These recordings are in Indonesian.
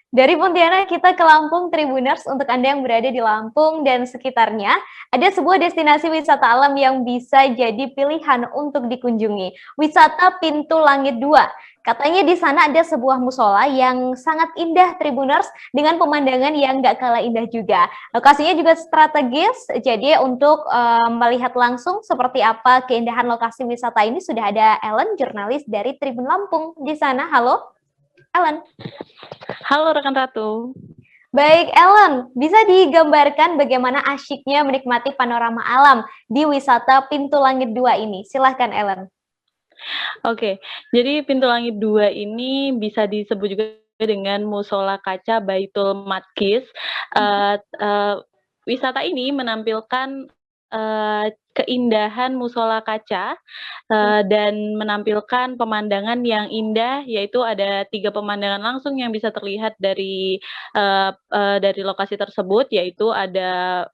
Dari Pontianak kita ke Lampung Tribuners, untuk Anda yang berada di Lampung dan sekitarnya, ada sebuah destinasi wisata alam yang bisa jadi pilihan untuk dikunjungi. Wisata Pintu Langit 2. Katanya di sana ada sebuah musola yang sangat indah Tribuners dengan pemandangan yang nggak kalah indah juga. Lokasinya juga strategis, jadi untuk melihat langsung seperti apa keindahan lokasi wisata ini sudah ada Ellen, jurnalis dari Tribun Lampung di sana. Halo, Ellen. Halo rekan Ratu. Baik, Ellen, bisa digambarkan bagaimana asyiknya menikmati panorama alam di wisata Pintu Langit 2 ini? Silahkan, Ellen. Oke, jadi Pintu Langit 2 ini bisa disebut juga dengan Musola Kaca Baitul Maqdis. Wisata ini menampilkan keindahan musola kaca dan menampilkan pemandangan yang indah, yaitu ada 3 pemandangan langsung yang bisa terlihat dari lokasi tersebut, yaitu ada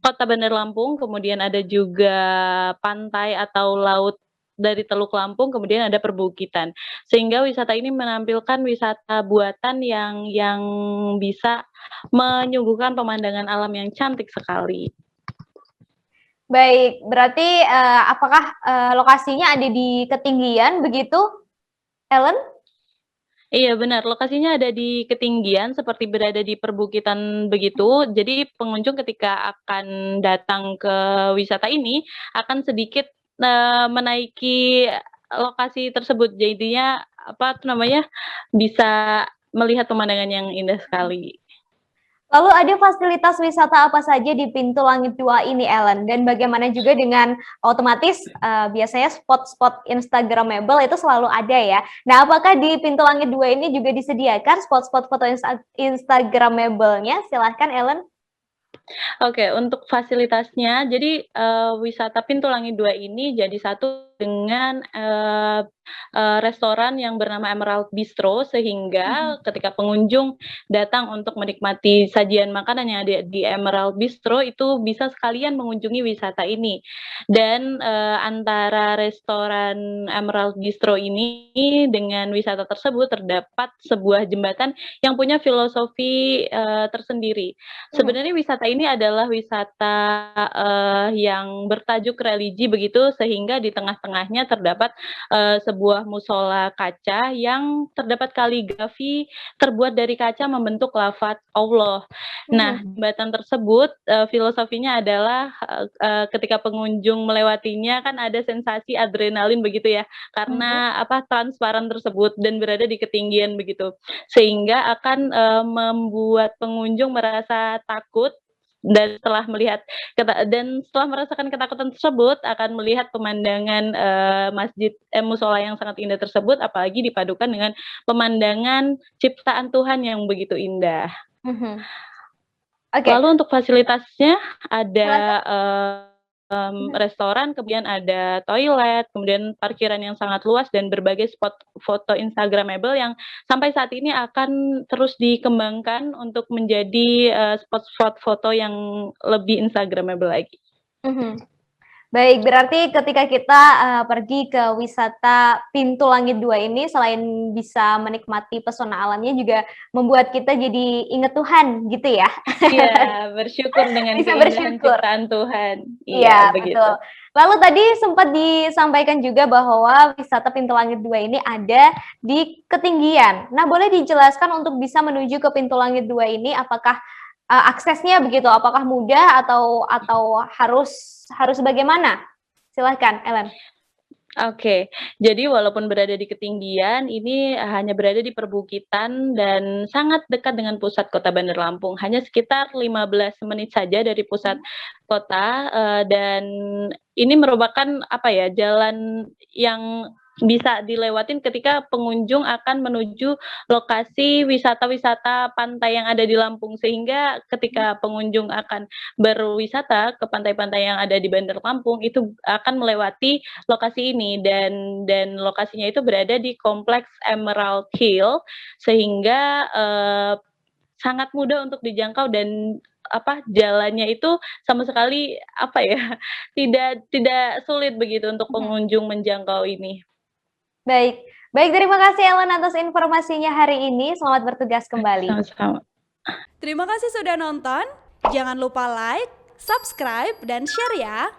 Kota Bandar Lampung, kemudian ada juga pantai atau laut dari Teluk Lampung, kemudian ada perbukitan. Sehingga wisata ini menampilkan wisata buatan yang bisa menyuguhkan pemandangan alam yang cantik sekali. Baik, berarti apakah lokasinya ada di ketinggian begitu, Ellen? Iya benar, lokasinya ada di ketinggian seperti berada di perbukitan begitu. Jadi pengunjung ketika akan datang ke wisata ini akan sedikit menaiki lokasi tersebut. Jadinya apa tuh namanya, bisa melihat pemandangan yang indah sekali. Lalu ada fasilitas wisata apa saja di Pintu Langit 2 ini, Ellen? Dan bagaimana juga dengan otomatis biasanya spot-spot Instagramable itu selalu ada ya. Nah, apakah di Pintu Langit 2 ini juga disediakan spot-spot foto Instagramable-nya? Silahkan, Ellen. Oke, untuk fasilitasnya, jadi, wisata Pintu Langit 2 ini jadi satu dengan, restoran yang bernama Emerald Bistro, sehingga ketika pengunjung datang untuk menikmati sajian makanan yang ada di Emerald Bistro, itu bisa sekalian mengunjungi wisata ini. Dan, antara restoran Emerald Bistro ini dengan wisata tersebut terdapat sebuah jembatan yang punya filosofi, tersendiri. Sebenarnya wisata ini adalah wisata, yang bertajuk religi begitu, sehingga di tengah-tengahnya terdapat, sebuah musola kaca yang terdapat kaligrafi terbuat dari kaca membentuk lafaz Allah. Nah, jembatan tersebut, filosofinya adalah, ketika pengunjung melewatinya kan ada sensasi adrenalin begitu ya, karena apa, transparan tersebut dan berada di ketinggian begitu. Sehingga akan, membuat pengunjung merasa takut dan setelah merasakan ketakutan tersebut akan melihat pemandangan, musola yang sangat indah tersebut, apalagi dipadukan dengan pemandangan ciptaan Tuhan yang begitu indah. Oke, Lalu untuk fasilitasnya ada, silakan. restoran, kemudian ada toilet, kemudian parkiran yang sangat luas dan berbagai spot foto Instagramable yang sampai saat ini akan terus dikembangkan untuk menjadi, spot-spot foto yang lebih Instagramable lagi. Baik, berarti ketika kita pergi ke wisata Pintu Langit 2 ini selain bisa menikmati pesona alamnya juga membuat kita jadi inget Tuhan gitu ya? Iya, bersyukur dengan Bisa keindahan bersyukur. ciptaan Tuhan. Iya, Iya, begitu. betul. Lalu tadi sempat disampaikan juga bahwa wisata Pintu Langit 2 ini ada di ketinggian. Nah, boleh dijelaskan untuk bisa menuju ke Pintu Langit 2 ini apakah aksesnya begitu? Apakah mudah atau harus bagaimana? Silahkan, Ellen. Oke, jadi walaupun berada di ketinggian, ini hanya berada di perbukitan dan sangat dekat dengan pusat kota Bandar Lampung, hanya sekitar 15 menit saja dari pusat kota, dan ini merupakan apa ya, jalan yang bisa dilewatin ketika pengunjung akan menuju lokasi wisata-wisata pantai yang ada di Lampung. Sehingga ketika pengunjung akan berwisata ke pantai-pantai yang ada di Bandar Lampung, itu akan melewati lokasi ini dan lokasinya itu berada di kompleks Emerald Hill sehingga, sangat mudah untuk dijangkau dan apa, jalannya itu sama sekali apa ya, tidak sulit begitu untuk pengunjung menjangkau ini. Baik. Baik, terima kasih Ellen atas informasinya hari ini. Selamat bertugas kembali. Sama-sama. Terima kasih sudah nonton. Jangan lupa like, subscribe, dan share ya.